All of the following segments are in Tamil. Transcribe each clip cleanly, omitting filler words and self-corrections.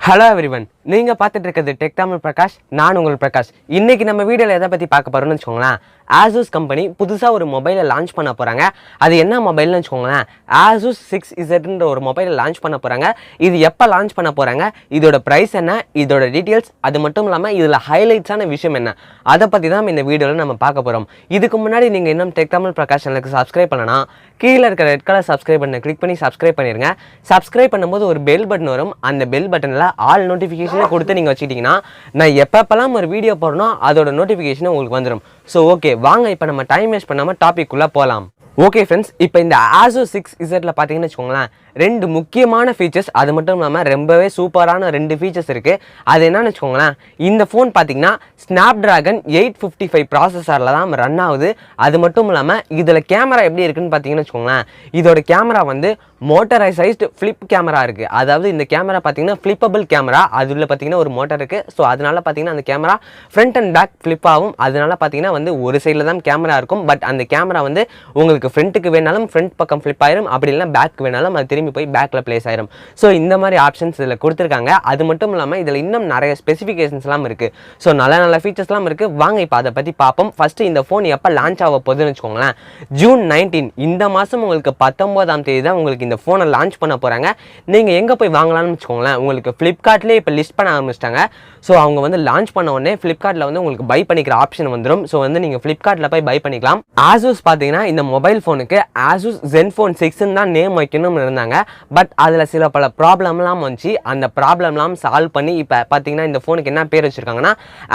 Hello everyone. நீங்க பார்த்துட்டு இருக்கிறது டெக் தமிழ் பிரகாஷ். நான் உங்கள் பிரகாஷ். இன்னைக்கு நம்ம வீடியோல எதை பத்தி பார்க்க போறோம்னு வெச்சுக்கோங்களேன். Asus கம்பெனி புதுசா ஒரு மொபைலை லான்ச் பண்ண போறாங்க. அது என்ன மொபைல்னு வெச்சுக்கோங்களேன். Asus 6Z ன்ற ஒரு மொபைலை லான்ச் பண்ண போறாங்க. இது எப்ப லான்ச் பண்ண போறாங்க? இதோட பிரைஸ் என்ன? இதோட டீடைல்ஸ் அது மட்டும் இல்லாம இதுல ஹைலைட்ஸான விஷயம் என்ன? அத பத்தி தான் இந்த வீடியோல நம்ம பார்க்க போறோம். இதுக்கு முன்னாடி நீங்க இன்னும் டெக் தமிழ் பிரகாஷ் சேனலுக்கு சப்ஸ்கிரைப் பண்ணனா கீழ இருக்க ரெட் கலர் சப்ஸ்கிரைப் பட்டனை கிளிக் பண்ணி சப்ஸ்கிரைப் பண்ணிருங்க. சப்ஸ்கிரைப் பண்ணும்போது ஒரு பெல் பட்டன் வரும். அந்த பெல் பட்டன்ல ஆல் நோட்டிஃபிகேஷன் கொடுத்து நீங்க வச்சிட்டீங்கன்னா நான் எப்பப்பலாம் ஒரு வீடியோ போறனோ அதோட நோட்டிஃபிகேஷன் உங்களுக்கு வந்துரும். சோ ஓகே வாங்க இப்போ நம்ம டைம் வேஸ்ட் பண்ணாம டாபிக் குள்ள போலாம். ஓகே ஃப்ரெண்ட்ஸ், இப்போ இந்த Asus 6Z பார்த்தீங்கன்னு வச்சுக்கோங்களேன், ரெண்டு முக்கியமான ஃபீச்சர்ஸ் அது மட்டும் இல்லாமல் ரொம்பவே சூப்பரான ரெண்டு ஃபீச்சர்ஸ் இருக்குது. அது என்னன்னு வச்சுக்கோங்களேன், இந்த ஃபோன் பார்த்தீங்கன்னா ஸ்னாப்ட்ராகன் 855 ப்ராசஸரில் தான் ரன் ஆகுது. அது மட்டும் இல்லாமல் இதில் கேமரா எப்படி இருக்குன்னு பார்த்தீங்கன்னு வச்சுக்கோங்களேன், இதோட கேமரா வந்து மோட்டரைஸ்டு ஃப்ளிப் கேமரா இருக்குது. அதாவது இந்த கேமரா பார்த்தீங்கன்னா ஃப்ளிப்பபிள் கேமரா, அதில் பார்த்தீங்கன்னா ஒரு மோட்டர் இருக்குது. ஸோ அதனால பார்த்தீங்கன்னா அந்த camera front and back flip ஆகும். அதனால பார்த்தீங்கன்னா வந்து ஒரு சைடில் தான் கேமரா இருக்கும். பட் அந்த கேமரா வந்து உங்களுக்கு ஃப்ரண்ட்டுக்கு வேணாலும் ஃப்ரண்ட் பக்கம் ஃப்ளிப் ஆயிரும், அப்படி இல்லைனா பேக் வேணாலும் அது திரும்பி போய் பேக்கில் பிளேஸ் ஆயிரும். ஸோ இந்த மாதிரி ஆப்ஷன்ஸ் இதில் கொடுத்துருக்காங்க. அது மட்டும் இல்லாமல் இதில் இன்னும் நிறைய ஸ்பெசிஃபிகேஷன்ஸ்லாம் இருக்குது. ஸோ நல்ல ஃபீச்சர்ஸ்லாம் இருக்குது. வாங்க இப்போ அதை பற்றி பார்ப்போம். ஃபஸ்ட்டு இந்த ஃபோன் எப்போ லான்ச் ஆக போகுதுன்னு வச்சுக்கோங்களேன், ஜூன் 19 இந்த மாதம் உங்களுக்கு 19ஆம் தேதி தான் உங்களுக்கு இந்த ஃபோனை லான்ச் பண்ண போகிறாங்க. நீங்கள் எங்கே போய் வாங்கலாம்னு வச்சுக்கோங்களேன், உங்களுக்கு ஃப்ளிப்கார்ட்லேயே இப்போ லிஸ்ட் பண்ண ஆரம்பிச்சிட்டாங்க. ஸோ அவங்க வந்து லான்ச் பண்ண உடனே ஃப்ளிப்கார்ட்டில் வந்து உங்களுக்கு பை பண்ணிக்கிற ஆப்ஷன் வந்துடும். ஸோ வந்து நீங்கள் ஃப்ளிப்கார்ட்டில் போய் பை பண்ணிக்கலாம். Asus பார்த்தீங்கன்னா இந்த மொபைல் ஃபோனுக்கு Asus Zenfone 6 தான் நேம் வைக்கணும்னு இருந்தாங்க. பட் அதில் சில பல ப்ராப்ளம்லாம் வந்துச்சு. அந்த ப்ராப்ளம்லாம் சால்வ் பண்ணி இப்போ பார்த்தீங்கன்னா இந்த ஃபோனுக்கு என்ன பேர் வச்சிருக்காங்கன்னா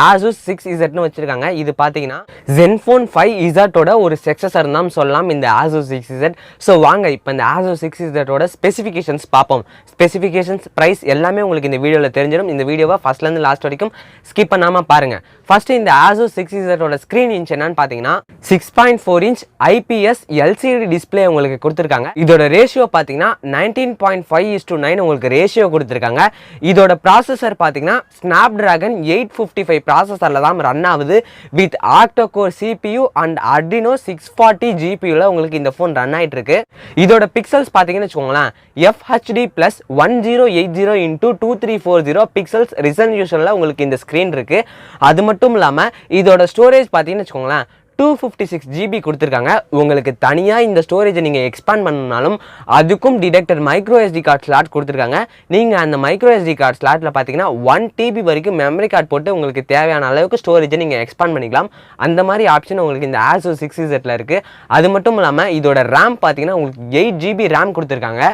Asus 6Zன்னு வச்சிருக்காங்க. இது பார்த்தீங்கன்னா Zenfone 5Zோட ஒரு சக்சஸர் தான் சொல்லலாம் இந்த Asus 6Z. ஸோ வாங்க இப்போ இந்த Asus 6Zோட ஸ்பெசிஃபிகேஷன்ஸ் பார்ப்போம். ஸ்பெசிஃபிகேஷன்ஸ் ப்ரைஸ் எல்லாமே உங்களுக்கு இந்த வீடியோவில் தெரிஞ்சிடும். இந்த வீடியோவை ஃபர்ஸ்ட்லேருந்து லாஸ்ட் வரைக்கும் ஸ்கிப் பண்ணாமல் பாருங்கள். ஃபர்ஸ்ட் இந்த Asus 6Zோட ஸ்க்ரீன் இன்ச் என்னன்னு பார்த்தீங்கன்னா 6.4 இன்ச் IPS LCD டிஸ்பிளே உங்களுக்கு கொடுத்துருக்காங்க. இதோட ரேஷியோ பார்த்தீங்கன்னா 19.5:9 உங்களுக்கு ரேஷியோ கொடுத்துருக்காங்க. இதோட ப்ராசஸர் பார்த்தீங்கன்னா ஸ்னாப்ட்ராகன் 855 ப்ராசஸரில் தான் ரன் ஆகுது. With ஆக்டோ core CPU and Adreno 640 GPUல உங்களுக்கு இந்த ஃபோன் ரன் ஆகிட்டு இருக்கு. இதோட பிக்சல்ஸ் பார்த்தீங்கன்னு வச்சுக்கோங்களேன், FHD+ 1080x2340 பிக்சல்ஸ் ரெசல்யூஷனில் உங்களுக்கு இந்த ஸ்க்ரீன் இருக்கு. அது மட்டும் இல்லாமல் இதோட ஸ்டோரேஜ் பார்த்தீங்கன்னு வச்சுக்கோங்களேன் 256 GB கொடுத்துருக்காங்க. உங்களுக்கு தனியாக இந்த ஸ்டோரேஜை நீங்கள் எக்ஸ்பேண்ட் பண்ணனாலும் அதுக்கும் detector micro SD card slot கொடுத்துருக்காங்க. நீங்கள் அந்த மைக்ரோ SD கார்டு ஸ்லாட்டில் பார்த்தீங்கன்னா 1 TB வரைக்கும் மெமரி கார்டு போட்டு உங்களுக்கு தேவையான அளவுக்கு ஸ்டோரேஜை நீங்கள் எக்ஸ்பேண்ட் பண்ணிக்கலாம். அந்த மாதிரி ஆப்ஷன் உங்களுக்கு இந்த Asus 6Zல இருக்குது. அது மட்டும் இல்லாமல் இதோட RAM பார்த்தீங்கன்னா உங்களுக்கு 8 GB RAM கொடுத்துருக்காங்க.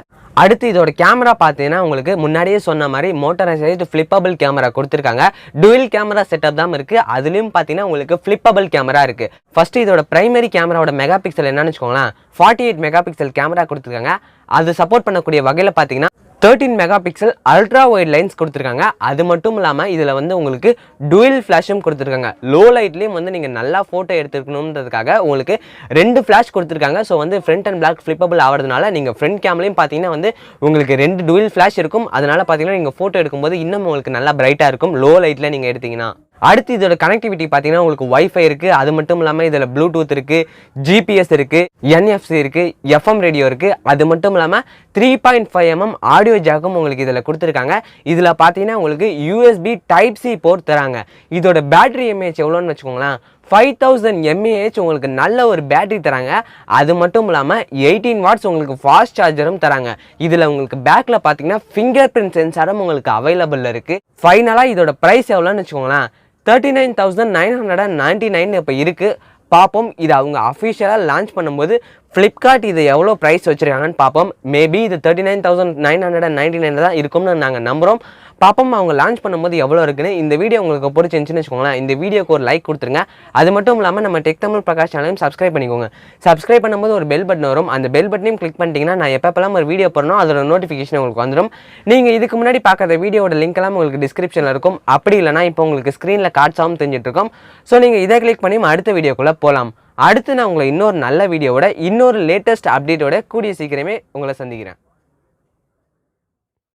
அடுத்து இதோட கேமரா பார்த்தீங்கன்னா உங்களுக்கு முன்னாடியே சொன்ன மாதிரி மோட்டரைஸ்டு ஃப்ளிப்பபிள் கேமரா கொடுத்துருக்காங்க. டுவல் கேமரா செட்டப் தான் இருக்குது. அதுலேயும் பார்த்தீங்கன்னா உங்களுக்கு ஃப்ளிப்பபிள் கேமரா இருக்குது. ஃபர்ஸ்ட் இதோட பிரைமரி கேமராவோட மெகா பிக்சல் என்னன்னு வச்சுக்கோங்களேன், 48 மெகா பிக்சல் கேமரா கொடுத்துருக்காங்க. அது சப்போர்ட் பண்ணக்கூடிய வகையில் பார்த்தீங்கன்னா 13 mega pixel ultra wide lines கொடுத்துருக்காங்க. அது மட்டும் இல்லாமல் இதில் வந்து உங்களுக்கு டுவல் ஃப்ளாஷும் கொடுத்துருக்காங்க. லோ லைட்லேயும் வந்து நீங்கள் நல்லா ஃபோட்டோ எடுத்துக்கணுன்றதுக்காக உங்களுக்கு 2 ஃப்ளாஷ் கொடுத்துருக்காங்க. ஸோ வந்து ஃப்ரண்ட் அண்ட் பேக் ஃப்ளிப்பபிள் ஆகிறதுனால நீங்கள் ஃப்ரண்ட் கேம்லையும் பார்த்தீங்கன்னா வந்து உங்களுக்கு 2 டுவல் ஃப்ளாஷ் இருக்கும். அதனால பார்த்தீங்கன்னா நீங்கள் ஃபோட்டோ எடுக்கும்போது இன்னும் உங்களுக்கு நல்லா பிரைட்டாக இருக்கும் லோ லைட்டில் நீங்கள் எடுத்தீங்கன்னா. அடுத்து இதோட கனெக்டிவிட்டி பார்த்தீங்கன்னா உங்களுக்கு வைஃபை இருக்குது. அது மட்டும் இல்லாமல் இதில் ப்ளூடூத் இருக்குது, GPS இருக்குது, NFC இருக்குது, FM ரேடியோ இருக்குது. அது மட்டும் இல்லாமல் 3.5mm ஆடியோ ஜாக்கும் உங்களுக்கு இதில் கொடுத்துருக்காங்க. இதில் பார்த்தீங்கன்னா உங்களுக்கு USB Type-C போர்ட் தராங்க. இதோட பேட்டரி எம்ஏஹெச் எவ்வளோன்னு வச்சுக்கோங்களேன், 5000 mAh உங்களுக்கு நல்ல ஒரு பேட்டரி தராங்க. அது மட்டும் இல்லாமல் 18 வாட்ஸ் உங்களுக்கு ஃபாஸ்ட் சார்ஜரும் தராங்க. இதில் உங்களுக்கு பேக்கில் பார்த்தீங்கன்னா ஃபிங்கர் பிரிண்ட் சென்சாரும் உங்களுக்கு அவைலபிள் இருக்குது. ஃபைனலாக இதோட ப்ரைஸ் எவ்வளோன்னு வச்சுக்கோங்களேன், 39,999 இப்போ இருக்குது. பார்ப்போம் இது அவங்க அஃபிஷியலாக லான்ச் பண்ணும்போது ஃப்ளிப்கார்ட் இது எவ்வளோ ப்ரைஸ் வச்சுருக்காங்கன்னு பார்ப்போம். மேபி இது 39,999 தான் இருக்கும்னு நாங்கள் நம்புகிறோம். பார்ப்போம் அவங்க லான்ச் பண்ணும்போது எவ்வளோ இருக்குன்னு. இந்த வீடியோ உங்களுக்கு பிடிச்சிருந்துச்சுன்னு வச்சுக்கோங்களேன், இந்த வீடியோக்கு ஒரு லைக் கொடுத்துருங்க. அது மட்டும் இல்லாமல் நம்ம டெக் தமிழ் பிரகாஷ் சேனலையும் சப்ஸ்கிரைப் பண்ணிக்கோங்க. சப்ஸ்கிரைப் பண்ணும்போது ஒரு பெல் பட்டன் வரும். அந்த பெல் பட்டனையும் கிளிக் பண்ணிட்டீங்கன்னா நான் எப்பப்பெல்லாம் ஒரு வீடியோ போடணும் அதோட நோட்டிஃபிகேஷன் உங்களுக்கு வந்துடும். நீங்கள் இதுக்கு முன்னாடி பார்க்குற வீடியோட லிங்க் எல்லாம் உங்களுக்கு டிஸ்கிரிப்ஷனில் இருக்கும். அப்படி இல்லைனா இப்போ உங்களுக்கு ஸ்க்ரீனில் கார்ட்ஸாகவும் தெரிஞ்சிட்டு இருக்கோம். ஸோ நீங்கள் இதை கிளிக் பண்ணி அடுத்த வீடியோக்குள்ளே போகலாம். அடுத்து நான் உங்களை இன்னொரு நல்ல வீடியோவோட இன்னொரு லேட்டஸ்ட் அப்டேட்டோட கூடிய சீக்கிரமே உங்களை சந்திக்கிறேன்.